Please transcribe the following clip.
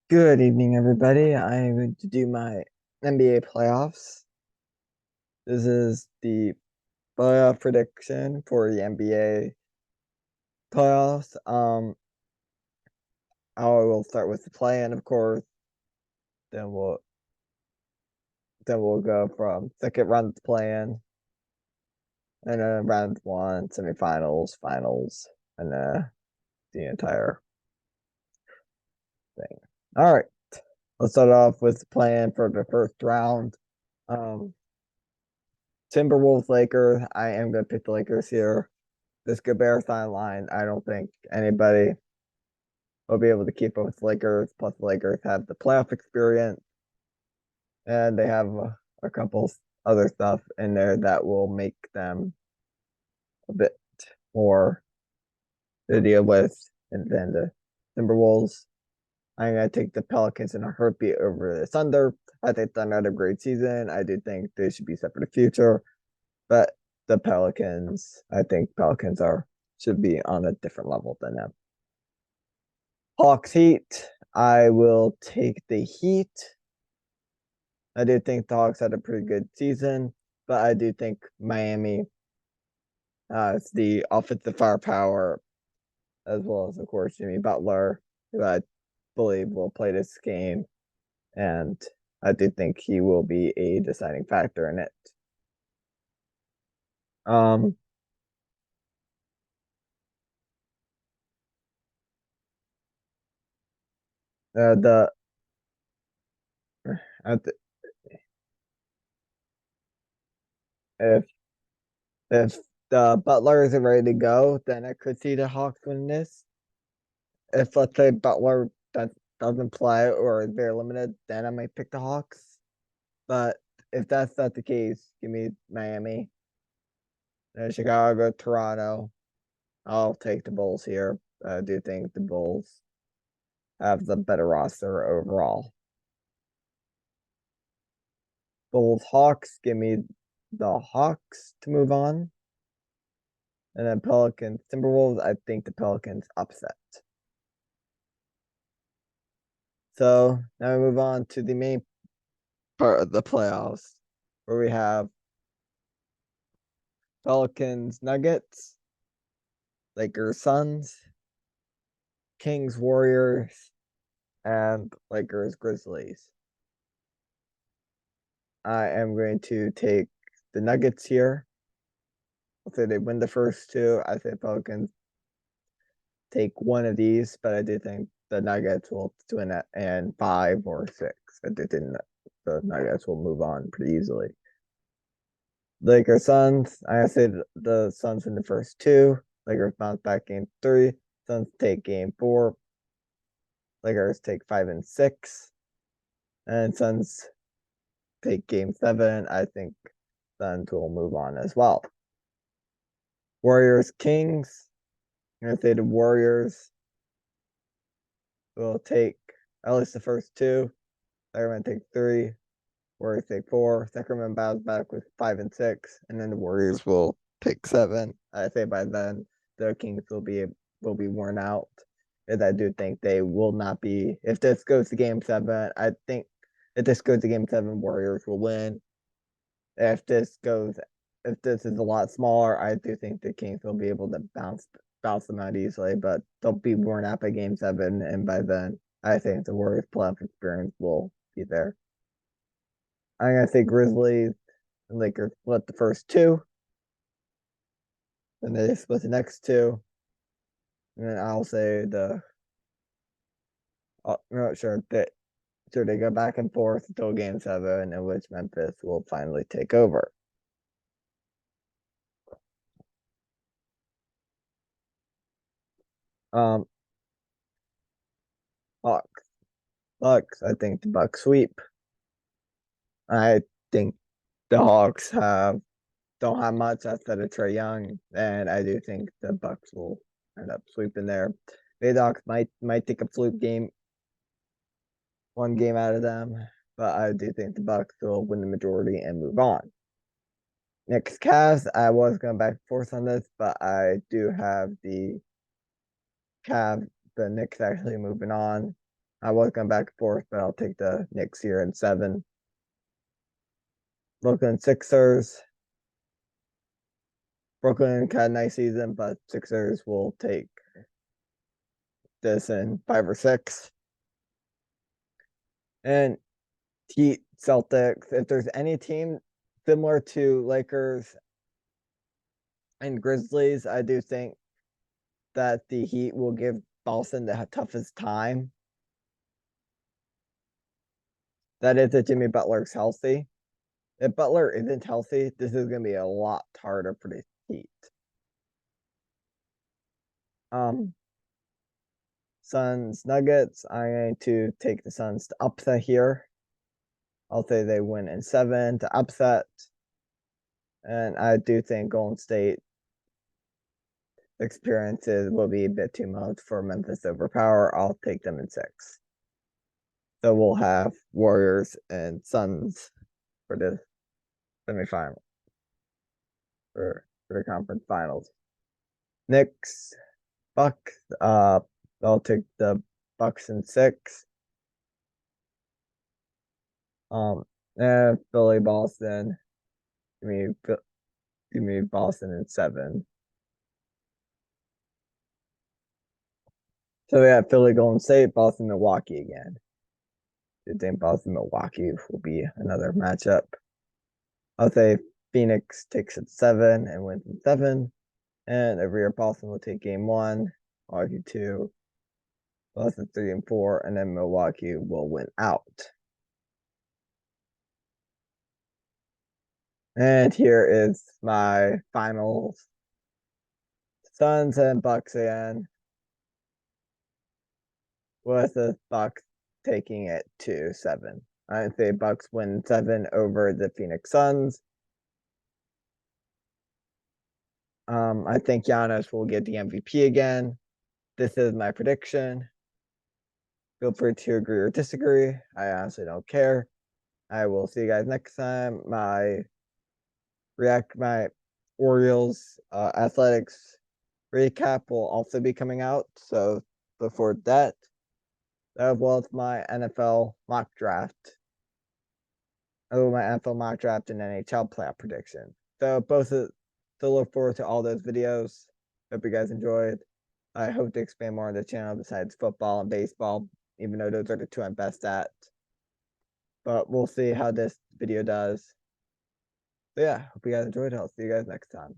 Good evening, everybody. I am going to do my NBA playoffs. This is the playoff prediction for the NBA playoffs. I will start with the play-in, of course. Then we'll go from second round to play-in, and then round one, semifinals, finals, and the entire thing. All right, let's start off with the play-in for the first round. Um, Timberwolves, Lakers. I am going to pick the Lakers here. This Gobert sideline, I don't think anybody will be able to keep up with the Lakers. Plus, the Lakers have the playoff experience, and they have a couple other stuff in there that will make them a bit more to deal with than the Timberwolves. I'm going to take the Pelicans in a heartbeat over the Thunder. I think Thunder had a great season. I do think they should be set for the future, but the Pelicans, I think Pelicans should be on a different level than them. Hawks Heat. I will take the Heat. I do think the Hawks had a pretty good season, but I do think Miami has the offensive firepower as well as, of course, Jimmy Butler, who I believe will play this game, and I do think he will be a deciding factor in it. Um, the at the, if if the Butler isn't ready to go, then I could see the Hawks win this. If let's say Butler doesn't play or is very limited, then I might pick the Hawks. But if that's not the case, give me Miami. Chicago, Toronto. I'll take the Bulls here. I do think the Bulls have the better roster overall. Bulls, Hawks. Give me the Hawks to move on. And then Pelicans, Timberwolves. I think the Pelicans upset. So now we move on to the main part of the playoffs, where we have Pelicans, Nuggets, Lakers, Suns, Kings, Warriors, and Lakers, Grizzlies. I am going to take the Nuggets here. I'll say they win the first two. I say Pelicans take one of these, but I do think the Nuggets will win it in 5 or 6. I do think the Nuggets will move on pretty easily. Lakers, Suns. I say the Suns win the first two. Lakers bounce back game 3. Suns take game 4. Lakers take 5 and 6. And Suns take game 7. I think Suns will move on as well. Warriors, Kings. I'm going to say the Warriors will take at least the first two. They're going to take 3. Warriors take 4. Sacramento bounce back with 5 and 6. And then the Warriors will take 7. I say by then the Kings will be worn out. And I do think they will not be. If this goes to game 7, I think if this goes to game 7, Warriors will win. If this is a lot smaller, I do think the Kings will be able to bounce them out easily, but they'll be worn out by game 7, and by then I think the Warriors playoff experience will be there. I'm gonna say Grizzlies and Lakers split the first two, and they split the next two. And then I'll say I'm not sure that they go back and forth until game 7, in which Memphis will finally take over. Um, Bucks. Bucks. I think the Bucks sweep. I think the Hawks don't have much outside of Trae Young, and I do think the Bucks will end up sweeping there. The Hawks might take a fluke game, one game out of them, but I do think the Bucks will win the majority and move on. Next Cavs, I was going back and forth on this, but I do have the Cavs, the Knicks actually moving on. I was going back and forth, but I'll take the Knicks here in 7. Brooklyn Sixers. Brooklyn had a nice season, but Sixers will take this in 5 or 6. And Heat, Celtics. If there's any team similar to Lakers and Grizzlies, I do think that the Heat will give Boston the toughest time. That is if Jimmy Butler's healthy. If Butler isn't healthy, this is going to be a lot harder for the Heat. Suns, Nuggets. I'm going to take the Suns to upset here. I'll say they win in 7 to upset. And I do think Golden State experiences will be a bit too much for Memphis to overpower. I'll take them in 6. So we'll have Warriors and Suns for the semifinal for the conference finals. Knicks, Bucks. I'll take the Bucks in 6. And Philly, Boston. Give me Boston in 7. So we have Philly, Golden State, Boston, Milwaukee again. I think Boston, Milwaukee will be another matchup. I'll say Phoenix takes it 7 and wins in 7. And every year Boston will take game 1, Milwaukee 2, Boston 3 and 4, and then Milwaukee will win out. And here is my finals. Suns and Bucks again. With the Bucks taking it to 7. I say Bucks win 7 over the Phoenix Suns. I think Giannis will get the MVP again. This is my prediction. Feel free to agree or disagree. I honestly don't care. I will see you guys next time. My Orioles athletics recap will also be coming out. So before that, as well as my NFL mock draft. Oh, my NFL mock draft and NHL playoff prediction. So look forward to all those videos. Hope you guys enjoyed. I hope to expand more on the channel besides football and baseball, even though those are the 2 I'm best at. But we'll see how this video does. So yeah, hope you guys enjoyed. I'll see you guys next time.